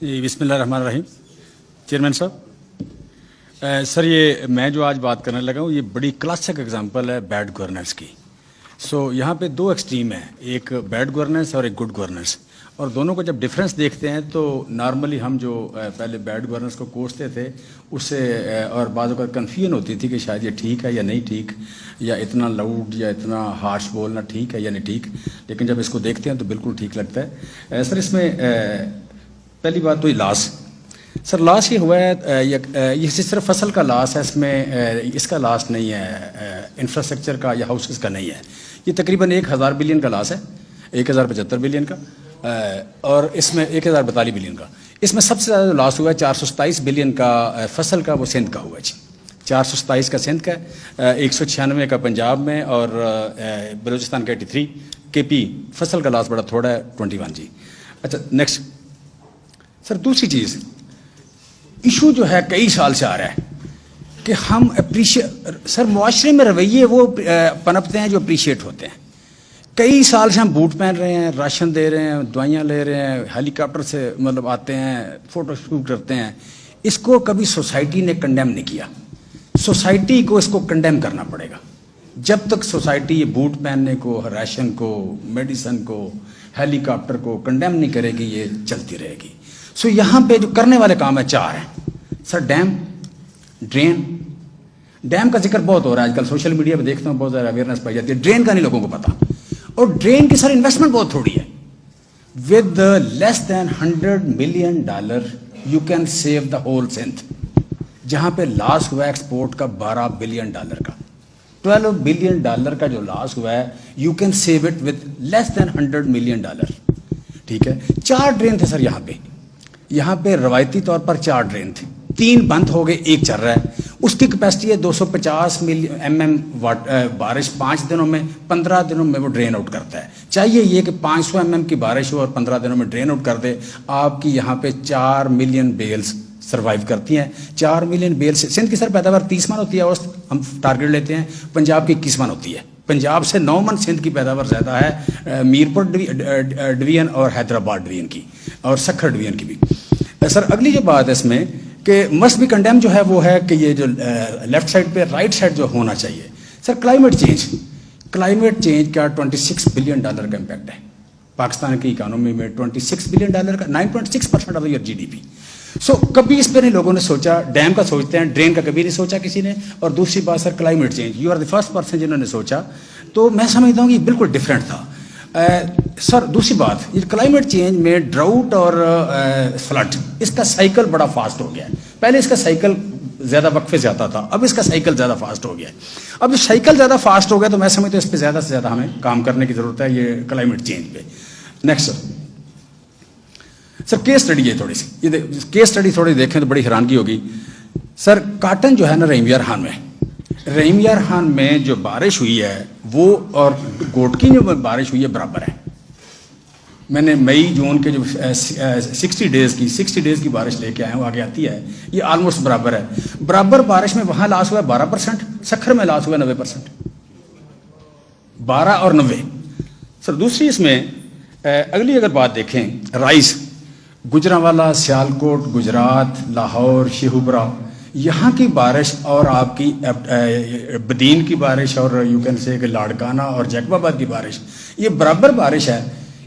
جی بسم اللہ الرحمن الرحیم. چیئرمین صاحب، سر یہ میں جو آج بات کرنے لگا ہوں یہ بڑی کلاسک اگزامپل ہے بیڈ گورننس کی. یہاں پہ دو ایکسٹریم ہیں، ایک بیڈ گورننس اور ایک گڈ گورننس، اور دونوں کو جب ڈفرینس دیکھتے ہیں تو نارملی ہم جو پہلے بیڈ گورننس کو کوستے تھے اس سے اور بعض اوقات کنفیوژن ہوتی تھی کہ شاید یہ ٹھیک ہے یا نہیں ٹھیک، یا اتنا لاؤڈ یا اتنا ہارش بولنا ٹھیک ہے یا نہیں ٹھیک، لیکن جب اس کو دیکھتے ہیں تو بالکل ٹھیک لگتا ہے. سر اس میں پہلی بات تو یہ لاس. سر لاس یہ ہوا ہے، یہ صرف فصل کا لاس ہے، اس میں اس کا لاس نہیں ہے انفراسٹرکچر کا یا ہاؤسز کا نہیں ہے. یہ تقریباً 1000 بلین کا لاس ہے، 1075 بلین کا، اور اس میں 1042 بلین کا. اس میں سب سے زیادہ لاس ہوا ہے 427 بلین کا فصل کا، وہ سندھ کا ہوا ہے جی. 427 کا سندھ کا ہے، 196 کا پنجاب میں، اور بلوچستان کا 83. کے پی فصل کا لاس بڑا تھوڑا ہے 21 جی. اچھا نیکسٹ. سر دوسری چیز، ایشو جو ہے کئی سال سے آ رہا ہے کہ ہم سر معاشرے میں رویے وہ پنپتے ہیں جو اپریشیٹ ہوتے ہیں. کئی سال سے ہم بوٹ پہن رہے ہیں، راشن دے رہے ہیں، دوائیاں لے رہے ہیں، ہیلی کاپٹر سے مطلب آتے ہیں، فوٹو شوٹ کرتے ہیں. اس کو کبھی سوسائٹی نے کنڈیم نہیں کیا. سوسائٹی کو اس کو کنڈیم کرنا پڑے گا. جب تک سوسائٹی یہ بوٹ پہننے کو، راشن کو، میڈیسن کو، ہیلی کاپٹر کو کنڈیم نہیں کرے گی، یہ چلتی رہے گی. یہاں پہ جو کرنے والے کام ہے 4 ہیں. سر ڈیم، ڈرین. ڈیم کا ذکر بہت ہو رہا ہے آج کل، سوشل میڈیا پہ دیکھتا ہوں بہت زیادہ اویئرنیس پائی جاتی ہے. ڈرین کا نہیں لوگوں کو پتا، اور ڈرین کی سر انویسٹمنٹ بہت تھوڑی ہے. With less than $100 million you can save the whole Sindh. جہاں پہ لاس ہوا ہے ایکسپورٹ کا $12 بلین کا، $12 بلین کا جو لاس ہوا ہے you can save it with less than $100 million. ٹھیک ہے. 4 ڈرین تھے سر یہاں پہ روایتی طور پر 4 ڈرین تھے. 3 بند ہو گئے، 1 چل رہا ہے. اس کی کیپیسٹی ہے 250 mm بارش 5 دنوں میں، 15 دنوں میں وہ ڈرین آؤٹ کرتا ہے. چاہیے یہ کہ 500 mm کی بارش ہو اور 15 دنوں میں ڈرین آؤٹ کر دے. آپ کی یہاں پہ 4 ملین بیلز سروائیو کرتی ہیں. 4 ملین بیلز. سندھ کی سر پیداوار 30 من ہوتی ہے، اوسط ہم ٹارگیٹ لیتے ہیں. پنجاب کی 21 من ہوتی ہے. پنجاب سے 9 من سندھ کی پیداوار زیادہ ہے، میرپور ڈویژن اور حیدرآباد ڈویژن کی، اور سکھر ڈویژن کی بھی. سر اگلی جو بات ہے اس میں کہ مسٹ بی کنڈیم جو ہے وہ ہے کہ یہ جو لیفٹ سائڈ پہ رائٹ سائڈ جو ہونا چاہیے. سر کلائمیٹ چینج کا $26 بلین کا امپیکٹ ہے پاکستان کی اکانومی میں. $26 بلین کا 9.6% آف یور GDP. کبھی اس پہ نہیں لوگوں نے سوچا. ڈیم کا سوچتے ہیں، ڈرین کا کبھی نہیں سوچا کسی نے. اور دوسری بات sir climate change, you are the first person جنہوں نے سوچا. تو میں سمجھتا ہوں کہ بالکل ڈفرینٹ تھا. سر دوسری بات، یہ کلائمیٹ چینج میں ڈراؤٹ اور فلڈ، اس کا سائیکل بڑا فاسٹ ہو گیا ہے. پہلے اس کا سائیکل زیادہ وقفے سے آتا تھا، اب اس کا سائیکل زیادہ فاسٹ ہو گیا ہے. اب اس سائیکل زیادہ فاسٹ ہو گیا تو میں سمجھتا ہوں اس پہ زیادہ سے زیادہ ہمیں کام کرنے کی ضرورت ہے، یہ کلائمیٹ چینج پہ. نیکسٹ سر کیس اسٹڈی ہے تھوڑی سی، یہ کیس اسٹڈی تھوڑی دیکھیں تو بڑی حیرانگی ہوگی. سر کاٹن جو ہے نا رحیم یار خان میں جو بارش ہوئی ہے وہ اور گوٹکی جو بارش ہوئی ہے برابر ہے. میں نے مئی جون کے جو 60 ڈیز کی بارش لے کے آیا ہوں، آگے آتی ہے، یہ آلموسٹ برابر ہے. برابر بارش میں وہاں لاس ہوا ہے 12%، سکھر میں لاس ہوا ہے 90%، 12 اور 90. سر دوسری اس میں اگلی اگر بات دیکھیں، رائس، گجرانوالا، سیالکوٹ، گجرات، لاہور، شیہوپورہ، یہاں کی بارش اور آپ کی بدین کی بارش اور یو کین سے کہ لاڑکانہ اور جیکب آباد کی بارش، یہ برابر بارش ہے.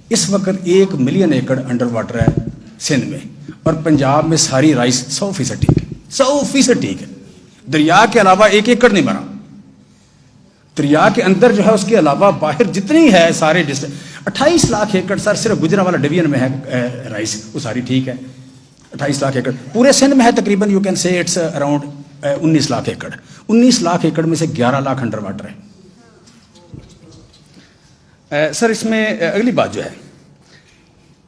اس وقت 1 ملین ایکڑ انڈر واٹر ہے سندھ میں، اور پنجاب میں ساری رائس 100% ٹھیک ہے، 100% ٹھیک ہے. دریا کے علاوہ 1 ایکڑ نہیں بنا. دریا کے اندر جو ہے اس کے علاوہ باہر جتنی ہے سارے ڈسٹرکٹ 28 لاکھ ایکڑ سر صرف گجرانوالا ڈویژن میں ہے رائس، وہ ساری ٹھیک ہے. 28 لاکھ ایکڑ پورے سندھ میں ہے، تقریباً you can say it's around 19 lakh acre. 19 lakh acre میں سے 11 لاکھ انڈر واٹر ہے. سر اس میں اگلی بات جو ہے،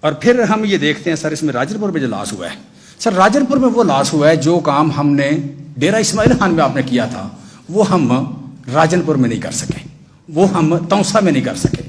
اور پھر ہم یہ دیکھتے ہیں سر اس میں راجن پور میں جو لاس ہوا ہے. سر راجن پور میں وہ لاس ہوا ہے جو کام ہم نے ڈیرہ اسماعیل خان میں آپ نے کیا تھا وہ ہم راجن پور میں نہیں کر سکے، وہ ہم تونسا میں نہیں کر سکے.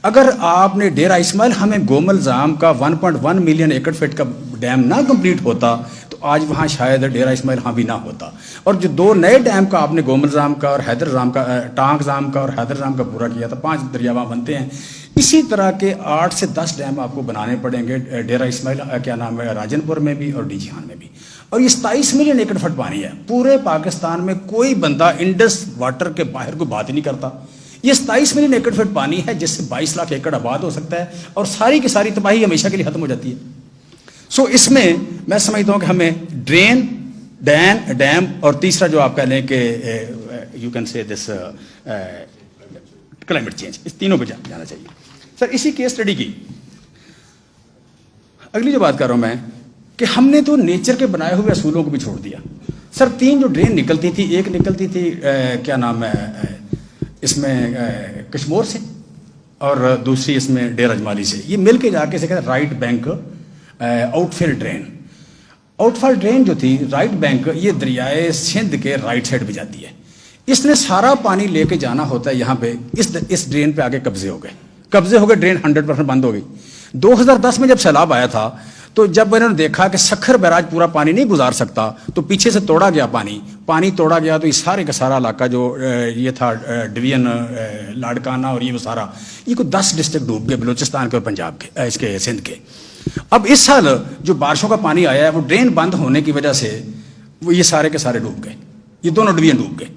اگر آپ نے ڈیرہ اسماعیل ہمیں گومل زام کا 1.1 ملین ایکڑ فٹ کا ڈیم نہ کمپلیٹ ہوتا تو آج وہاں شاید ڈیرہ اسماعیل ہاں بھی نہ ہوتا. اور جو 2 نئے ڈیم کا آپ نے گومل زام کا اور حیدر زام کا، ٹانک زام کا اور حیدر زام کا پورا کیا تھا، 5 دریا وہاں بنتے ہیں. اسی طرح کے 8 سے 10 ڈیم آپ کو بنانے پڑیں گے ڈیرہ اسماعیل کیا نام ہے راجن پور میں بھی اور ڈی جی خان میں بھی. اور یہ 27 ملین ایکڑ فٹ پانی ہے. پورے پاکستان میں کوئی بندہ انڈس واٹر کے باہر کوئی بات ہی نہیں کرتا. یہ 27 ملین ایکڑ فٹ پانی ہے جس سے 22 لاکھ ایکڑ آباد ہو سکتا ہے اور ساری کی ساری تباہی ہمیشہ کے لیے ختم ہو جاتی ہے. سو اس میں میں سمجھتا ہوں کہ ہمیں ڈرین ڈیم اور تیسرا جو آپ کہہ لیں کہ یو کین سے دس کلائمیٹ چینج, اس تینوں پہ جانا چاہیے. سر اسی کیس اسٹڈی کی اگلی جو بات کر رہا ہوں میں کہ ہم نے تو نیچر کے بنائے ہوئے اصولوں کو بھی چھوڑ دیا. سر 3 جو ڈرین نکلتی تھی, ایک نکلتی تھی کیا نام ہے اس میں کشمور سے اور دوسری اس میں ڈیرہ اجمالی سے, یہ مل کے جا کے سے کہتے ہیں رائٹ بینک آؤٹ فیل ڈرین. آؤٹ فیل ڈرین جو تھی رائٹ بینک یہ دریائے سندھ کے رائٹ سائڈ پہ جاتی ہے. اس نے سارا پانی لے کے جانا ہوتا ہے یہاں پہ, اس ڈرین پہ آگے قبضے ہو گئے, ڈرین 100% بند ہو گئی. 2010 میں جب سیلاب آیا تھا تو جب انہوں نے دیکھا کہ سکھر بیراج پورا پانی نہیں گزار سکتا تو پیچھے سے توڑا گیا پانی توڑا گیا تو یہ سارے کا سارا علاقہ جو یہ تھا ڈویژن لاڑکانہ اور یہ وہ سارا, یہ کوئی 10 ڈسٹرکٹ ڈوب گئے بلوچستان کے اور پنجاب کے اس کے سندھ کے. اب اس سال جو بارشوں کا پانی آیا ہے وہ ڈرین بند ہونے کی وجہ سے وہ یہ سارے کے سارے ڈوب گئے, یہ دونوں ڈویژن ڈوب گئے,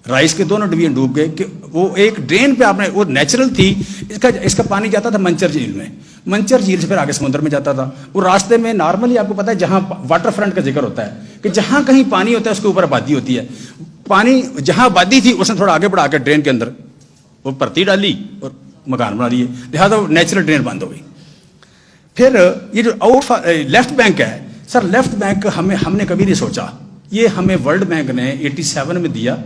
رائس کے دونوں ڈویژن ڈوب گئے. کہ وہ ایک ڈرین پہ آپ نے وہ نیچرل تھی, اس کا پانی جاتا تھا منچر جھیل میں, منچر جھیل سے پھر آگے سمندر میں جاتا تھا. وہ راستے میں نارملی آپ کو پتا ہے جہاں واٹر فرنٹ کا ذکر ہوتا ہے کہ جہاں کہیں پانی ہوتا ہے اس کے اوپر آبادی ہوتی ہے. پانی جہاں آبادی تھی اس نے تھوڑا آگے بڑھا کے ڈرین کے اندر وہ پرتی ڈالی اور مکان بنا لیے, لہٰذا وہ نیچرل ڈرین بند ہو گئی. پھر یہ جو لیفٹ بینک ہے سر, لیفٹ بینک ہم نے کبھی نہیں سوچا, یہ ہمیں ورلڈ بینک نے 87 میں دیا,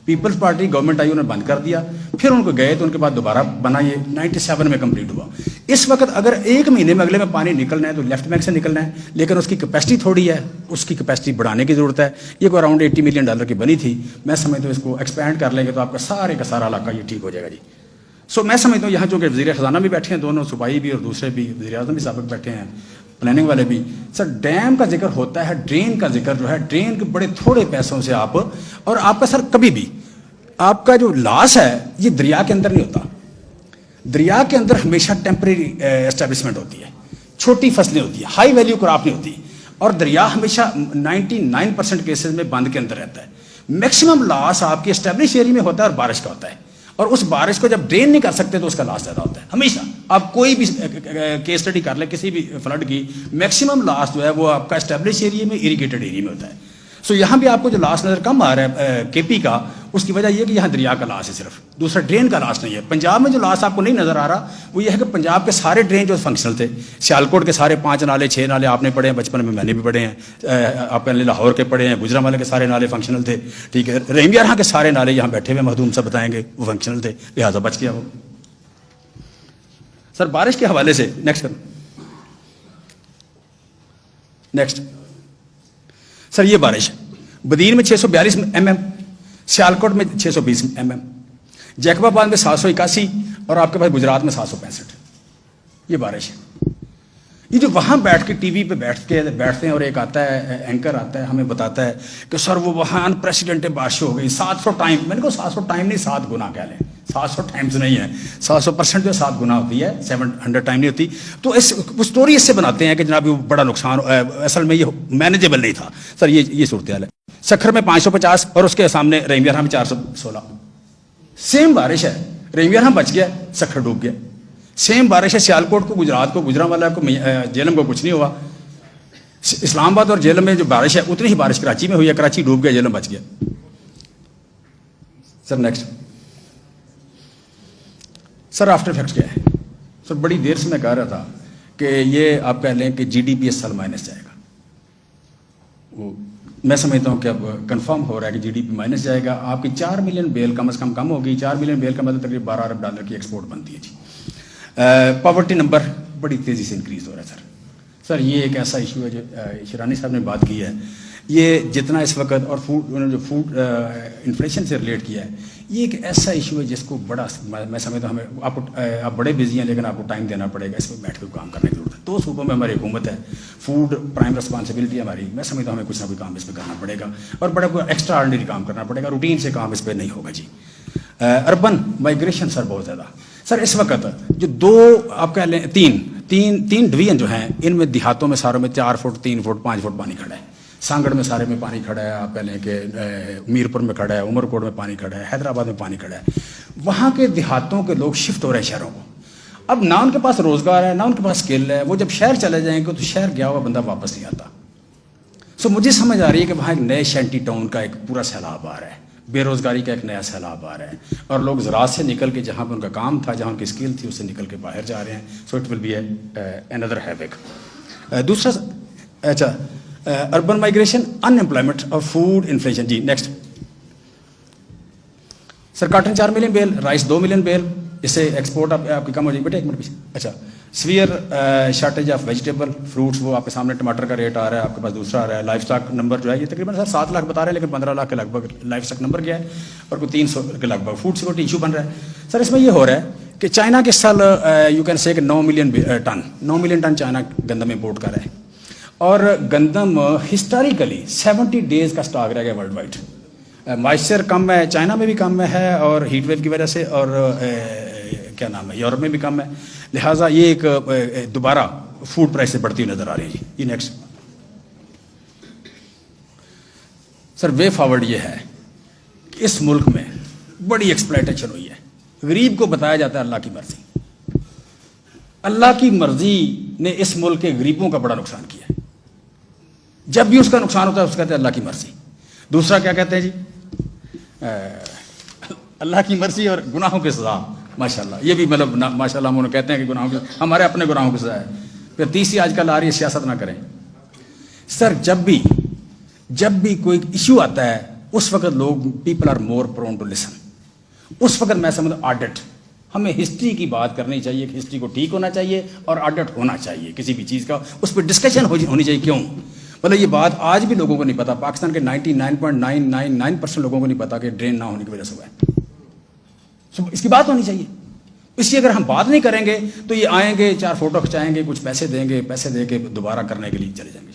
پیپلز پارٹی گورنمنٹ آئی انہوں نے بند کر دیا, پھر ان کو گئے تو ان کے بعد دوبارہ بنا, یہ 97 میں کمپلیٹ ہوا. اس وقت اگر 1 مہینے میں اگلے میں پانی نکلنا ہے تو لیفٹ بینک سے نکلنا ہے, لیکن اس کی کیپیسٹی تھوڑی ہے, اس کی کیپیسٹی بڑھانے کی ضرورت ہے. یہ کوئی اراؤنڈ $80 ملین کی بنی تھی, میں سمجھتا ہوں اس کو ایکسپینڈ کر لیں گے تو آپ کا سارا علاقہ یہ ٹھیک ہو جائے گا جی. سو میں سمجھتا ہوں یہاں چونکہ وزیر خزانہ بھی بیٹھے ہیں, دونوں صوبائی بھی اور دوسرے بھی وزیر اعظم بھی سابق بیٹھے ہیں, پلاننگ والے بھی. سر ڈیم کا ذکر ہوتا ہے, ڈرین کا ذکر جو ہے ڈرین کے بڑے تھوڑے پیسوں سے آپ, اور آپ کا سر کبھی بھی آپ کا جو لاس ہے یہ دریا کے اندر نہیں ہوتا. دریا کے اندر ہمیشہ ٹیمپریری اسٹیبلشمنٹ ہوتی ہے, چھوٹی فصلیں ہوتی ہیں, ہائی ویلیو کراپ نہیں ہوتی, اور دریا ہمیشہ 99% کیسز میں بند کے اندر رہتا ہے. میکسیمم لاس آپ کے اسٹیبلش ایریا میں ہوتا ہے اور بارش کا ہوتا ہے, اور اس بارش کو جب ڈرین نہیں کر سکتے تو اس کا لاس زیادہ ہوتا ہے ہمیشہ. آپ کوئی بھی کیس اسٹڈی کر لیں کسی بھی فلڈ کی, میکسیمم لاس جو ہے وہ آپ کا اسٹیبلش ایریا میں اریگیٹڈ ایریا میں ہوتا ہے. سو یہاں بھی آپ کو جو لاس نظر کم آ رہا ہے کے پی کا, اس کی وجہ یہ کہ یہاں دریا کا لاس ہے صرف, دوسرا ڈرین کا لاس نہیں ہے. پنجاب میں جو لاس آپ کو نہیں نظر آ رہا وہ یہ ہے کہ پنجاب کے سارے ڈرین جو فنکشنل تھے, سیالکوٹ کے سارے 5 نالے 6 نالے آپ نے پڑھے ہیں بچپن میں نے بھی پڑھے ہیں, آپ نے لاہور کے پڑھے ہیں, گجرانوالے کے سارے نالے فنکشنل تھے, ٹھیک ہے, رحیم یارہاں کے سارے نالے یہاں بیٹھے ہوئے مخدوم صاحب بتائیں گے وہ فنکشنل تھے, لہٰذا بچ گیا وہ. سر بارش کے حوالے سے نیکسٹ سر یہ بارش بدین میں 642 mm, سیالکوٹ میں 620 mm, جیکب آباد میں 781 اور آپ کے پاس گجرات میں 765. یہ بارش ہے. یہ جو وہاں بیٹھ کے ٹی وی پہ بیٹھتے ہیں اور ایک آتا ہے اینکر آتا ہے ہمیں بتاتا ہے کہ سر وہ وہاں انپریسیڈنٹ بارش ہو گئی 700 ٹائم. میں نے کہا 700 ٹائم نہیں 7 گنا کہہ لیں, 700 ٹائمز نہیں ہے, 700% جو 7 گنا ہوتی ہے, 700 ٹائم نہیں ہوتی. تو اس اسٹوری اس سے بناتے ہیں کہ جناب وہ بڑا نقصان, اصل میں یہ مینیجیبل نہیں تھا. سر یہ صورتحال ہے. سکھر میں 550 اور اس کے سامنے رحیم یارہاں میں 416. سیم بارش ہے, رحیم یارہاں بچ گیا, سکھر ڈوب گیا. سیم بارش ہے سیالکوٹ کو, گجرات کو, گجرانوالہ کو, جیلم کو کچھ نہیں ہوا. اسلام آباد اور جیلم میں جو بارش ہے اتنی ہی بارش کراچی میں ہوئی ہے, کراچی ڈوب گیا, جیلم بچ گیا. سر نیکسٹ سر آفٹر افیکٹس کیا ہے. سر بڑی دیر سے میں کہہ رہا تھا کہ یہ آپ کہہ لیں کہ جی ڈی پی اس سال مائنس جائے گا. وہ میں سمجھتا ہوں کہ اب کنفرم ہو رہا ہے کہ جی ڈی پی مائنس جائے گا. آپ کی 4 ملین بیل کم از کم ہوگی. 4 ملین بیل کا مطلب تقریباً $12 ارب کی ایکسپورٹ بنتی ہے جی. پاورٹی نمبر بڑی تیزی سے انکریز ہو رہا ہے سر یہ ایک ایسا ایشو ہے جو شیرانی صاحب نے بات کی ہے. یہ جتنا اس وقت اور انہوں نے جو فوڈ انفلیشن سے ریلیٹ کیا ہے, یہ ایک ایسا ایشو ہے جس کو بڑا میں سمجھتا ہوں ہمیں آپ بڑے بزی ہیں لیکن آپ کو ٹائم دینا پڑے گا, اس پہ بیٹھ کے کام کرنے کی ضرورت ہے. 2 صوبوں میں ہماری حکومت ہے, فوڈ پرائم رسپانسبلٹی ہماری, میں سمجھتا ہوں ہمیں کچھ نہ کوئی کام اس پہ کرنا پڑے گا اور بڑا کوئی ایکسٹرا آرڈنری کام کرنا پڑے گا. روٹین سے کام اس پہ نہیں ہوگا جی. اربن مائگریشن سر بہت زیادہ, سر اس وقت جو دو آپ کہہ لیں تین ڈویژن جو ہیں ان میں دیہاتوں میں ساروں میں 4 فٹ 3 فٹ 5 فٹ پانی کھڑا ہے. سانگڑ میں سارے میں پانی کھڑا ہے, آپ کہہ لیں کہ میرپور میں کھڑا ہے, عمر کوٹ میں پانی کھڑا ہے, حیدرآباد میں پانی کھڑا ہے. وہاں کے دیہاتوں کے لوگ شفٹ ہو رہے ہیں شہروں کو. اب نہ ان کے پاس روزگار ہے نہ ان کے پاس اسکل ہے. وہ جب شہر چلے جائیں گے تو شہر گیا ہوا بندہ واپس نہیں آتا. سو مجھے سمجھ آ رہی ہے کہ وہاں ایک نئے شینٹی ٹاؤن کا ایک پورا سیلاب آ رہا ہے, بے روزگاری کا ایک نیا سیلاب آ رہا ہے, اور لوگ زراعت سے نکل کے جہاں پہ ان کا کام تھا, جہاں ان کی اسکل تھی, اس سے نکل کے باہر جا رہے ہیں. So it will be another havoc. دوسرا اچھا اربن مائگریشن, ان امپلائمنٹ اور فوڈ انفلیشن. جی next sir. Cotton 4 million bale, rice 2 million bale, اس سے ایکسپورٹ آپ کی کم ہو جائے گی. بیٹا ایک منٹ پیچھے. اچھا severe shortage of vegetable fruits, وہ آپ کے سامنے ٹماٹر کا ریٹ آ رہا ہے, آپ کے پاس دوسرا آ رہا ہے. لائف اسٹاک نمبر جو ہے یہ تقریباً سر 7 لاکھ بتا رہے ہیں, لیکن 15 لاکھ کے لگ بھگ لائف اسٹاک نمبر کیا ہے, اور کوئی 300 کے لگ بھگ فوڈ سیکورٹی ایشو بن رہا ہے. سر اس میں یہ ہو رہا ہے کہ چائنا کے سال یو کین سے کہ 9 ملین ٹن چائنا گندم امپورٹ کر رہا ہے, اور گندم ہسٹوریکلی 70 ڈیز کا اسٹاک رہ گیا ورلڈ وائڈ. مائسچر کم ہے, چائنا میں بھی کم ہے, اور ہیٹ ویو کی وجہ سے, اور کیا نام ہے یورپ میں بھی کم ہے. لہٰذا یہ ایک دوبارہ فوڈ پرائس سے بڑھتی ہوئی نظر آ رہی ہے. یہ نیکسٹ سر. وے فارورڈ یہ ہے کہ اس ملک میں بڑی ایکسپلائٹیشن ہوئی ہے. غریب کو بتایا جاتا ہے اللہ کی مرضی. اللہ کی مرضی نے اس ملک کے غریبوں کا بڑا نقصان کیا ہے. جب بھی اس کا نقصان ہوتا ہے اس کہتے ہیں اللہ کی مرضی. دوسرا کیا کہتے ہیں جی, اللہ کی مرضی اور گناہوں کی سزا. ماشاءاللہ یہ بھی مطلب ماشاءاللہ ہم انہوں کہتے ہیں کہ گناہوں کی, ہمارے اپنے گناہوں کی سزا ہے. پھر تیسری آج کل آ رہی ہے سیاست نہ کریں. سر جب بھی کوئی ایشو آتا ہے اس وقت لوگ people are more prone to listen. اس وقت میں سمجھتا ہوں آڈٹ, ہمیں ہسٹری کی بات کرنی چاہیے کہ ہسٹری کو ٹھیک ہونا چاہیے, اور آڈٹ ہونا چاہیے کسی بھی چیز کا, اس پہ ڈسکشن ہونی چاہیے. کیوں مطلب یہ بات آج بھی لوگوں کو نہیں پتا, پاکستان کے 99.999% لوگوں کو نہیں پتا کہ ڈرین نہ ہونے کی وجہ سے ہوا ہے. اس کی بات ہونی چاہیے. اس کی اگر ہم بات نہیں کریں گے تو یہ آئیں گے, 4 فوٹو کھنچائیں گے, کچھ پیسے دیں گے, پیسے دے کے دوبارہ کرنے کے لیے چلے جائیں گے.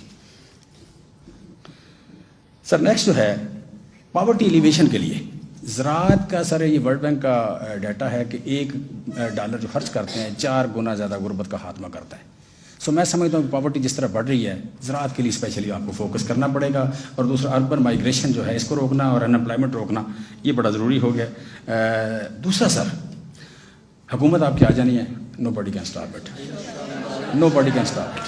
سر نیکسٹ جو ہے پاورٹی ایلیویشن کے لیے زراعت کا. سر یہ ورلڈ بینک کا ڈیٹا ہے کہ $1 جو خرچ کرتے ہیں 4 گنا زیادہ غربت کا خاتمہ کرتا ہے. سو میں سمجھتا ہوں کہ پاورٹی جس طرح بڑھ رہی ہے, زراعت کے لیے اسپیشلی آپ کو فوکس کرنا پڑے گا. اور دوسرا اربن مائگریشن جو ہے اس کو روکنا, اور ان امپلائمنٹ روکنا, یہ بڑا ضروری ہو گیا. دوسرا سر حکومت آپ کی آ جانی ہے. Nobody can stop it, nobody can stop it.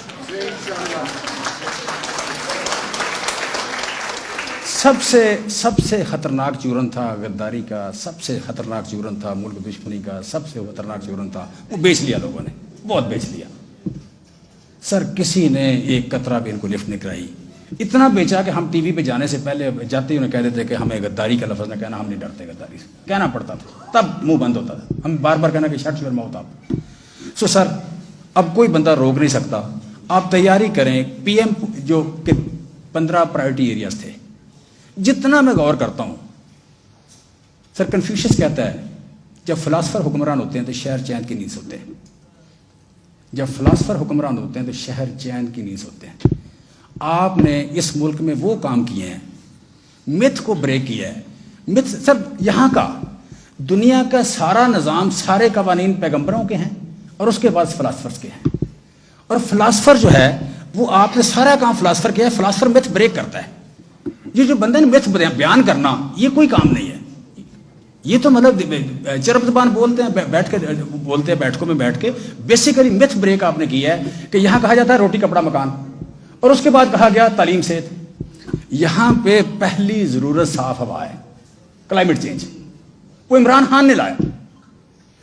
سب سے خطرناک چورن تھا غداری کا, سب سے خطرناک چورن تھا ملک دشمنی کا, سب سے خطرناک چورن تھا, وہ بیچ لیا لوگوں نے, بہت بیچ لیا. سر کسی نے ایک قطرہ بھی ان کو لفٹ نہیں کرائی. اتنا بیچا کہ ہم ٹی وی پہ جانے سے پہلے جاتے ہی انہیں کہہ دیتے کہ ہمیں غداری کا لفظ نہ کہنا, ہم نہیں ڈرتے غداری سے. کہنا پڑتا تھا, تب منہ بند ہوتا تھا. ہم بار بار کہنا کہ شرٹ شرما ہوتا. سو سر اب کوئی بندہ روک نہیں سکتا. آپ تیاری کریں. پی ایم جو کہ 15 پرائرٹی ایریاز تھے, جتنا میں غور کرتا ہوں سر, کنفیوشس کہتا ہے جب فلاسفر حکمران ہوتے ہیں تو شہر چین کی نیند سوتے ہیں. جب فلاسفر حکمران ہوتے ہیں تو شہر چین کی نیند سوتے ہیں. آپ نے اس ملک میں وہ کام کیے ہیں, متھ کو بریک کیا ہے. متھ سر یہاں کا دنیا کا سارا نظام, سارے قوانین پیغمبروں کے ہیں, اور اس کے بعد فلاسفرز کے ہیں. اور فلاسفر جو ہے وہ آپ نے سارا کام فلاسفر کیا ہے. فلاسفر متھ بریک کرتا ہے. یہ جو بندے نے متھ بیان کرنا, یہ کوئی کام نہیں ہے. یہ تو مطلب چرب زبان بولتے ہیں, بیٹھ کے بولتے ہیں بیٹھکوں میں بیٹھ کے. بیسیکلی متھ بریک آپ نے کیا ہے کہ یہاں کہا جاتا ہے روٹی کپڑا مکان, اور اس کے بعد کہا گیا تعلیم صحت. یہاں پہ پہلی ضرورت صاف ہوا ہے, کلائمیٹ چینج, وہ عمران خان نے لایا.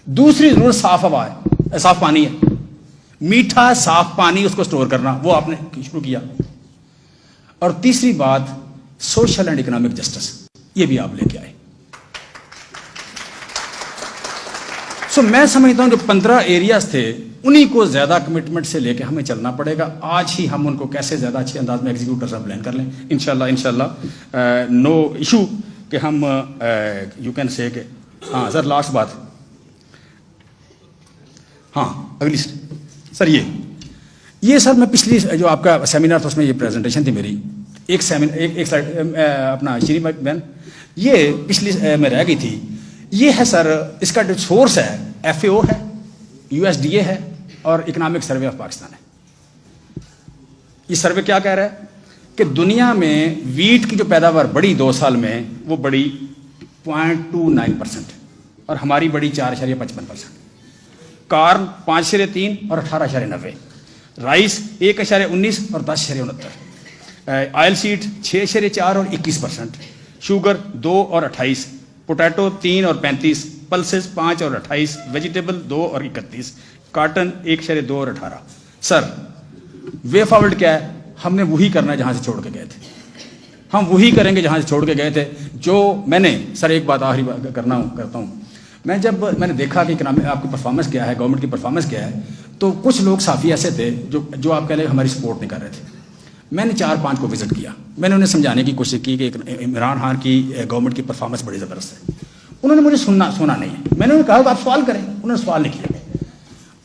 دوسری ضرورت صاف ہوا ہے, صاف پانی ہے, میٹھا صاف پانی, اس کو سٹور کرنا, وہ آپ نے شروع کیا. اور تیسری بات سوشل اینڈ اکنامک جسٹس, یہ بھی آپ لے کے آئے. سو میں سمجھتا ہوں کہ 15 ایریاز تھے, انہی کو زیادہ کمٹمنٹ سے لے کے ہمیں چلنا پڑے گا. آج ہی ہم ان کو کیسے زیادہ اچھے انداز میں ایگزیکیوٹ کر پلان کر لیں انشاءاللہ. نو ایشو کہ ہم یو کین سے کہ ہاں سر لاسٹ بات, ہاں اگلی سر یہ سر میں پچھلی جو آپ کا سیمینار تھا اس میں یہ پریزنٹیشن تھی میری. ایک سلائڈ اپنا شیریں بہن, یہ پچھلی میں رہ گئی تھی. یہ ہے سر اس کا جو سورس ہے FAO ہے, USDA ہے اور اکنامک سروے آف پاکستان ہے. یہ سروے کیا کہہ رہا ہے کہ دنیا میں ویٹ کی جو پیداوار بڑی 2 سال میں وہ بڑی 0.29% اور ہماری بڑی 4.55%. کارن 5.3 اور 18.90. رائس 1.19 اور 10.69. آئل سیڈ 6.4 اور 21%. شوگر 2 اور 28. پوٹیٹو 3 اور 35. پلسز 5 اور 28. ویجیٹیبل 2 اور 31. کاٹن 1.2 اور 18. سر وے فارورڈ کیا ہے؟ ہم نے وہی کرنا ہے جہاں سے چھوڑ کے گئے تھے. ہم وہی کریں گے جہاں سے چھوڑ کے گئے تھے. جو میں نے سر ایک بات آخری کرتا ہوں. جب میں نے دیکھا کہ آپ کی پرفارمنس کیا ہے, گورنمنٹ کی پرفارمنس کیا ہے, تو کچھ لوگ صافی ایسے تھے جو آپ کہہ لیں ہماری سپورٹ نہیں کر رہے تھے. میں نے 4-5 کو وزٹ کیا. میں نے انہیں سمجھانے کی کوشش کی کہ عمران خان کی گورنمنٹ کی پرفارمنس بڑی زبردست ہے. انہوں نے مجھے سنا نہیں ہے. میں نے انہیں کہا کہ آپ سوال کریں. انہوں نے سوال نہیں کیا.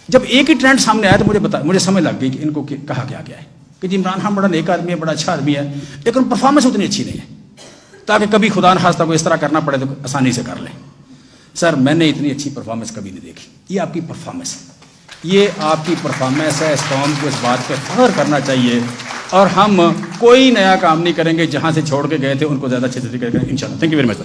جب ایک ہی ٹرینڈ سامنے آیا تو مجھے سمجھ لگ گئی کہ ان کو کہا کیا گیا ہے کہ جی عمران خان بڑا نیک آدمی ہے, بڑا اچھا آدمی ہے, لیکن پرفارمنس اتنی اچھی نہیں ہے, تاکہ کبھی خدا نخواستہ کو اس طرح کرنا پڑے تو آسانی سے کر لیں. سر میں نے اتنی اچھی پرفارمنس کبھی نہیں دیکھی. یہ آپ کی پرفارمنس ہے, یہ آپ کی پرفارمنس ہے. اس قوم کو اس بات پہ فخر کرنا چاہیے. اور ہم کوئی نیا کام نہیں کریں گے, جہاں سے چھوڑ کے گئے تھے ان کو زیادہ اچھے سے کریں گے انشاءاللہ. Thank you very much.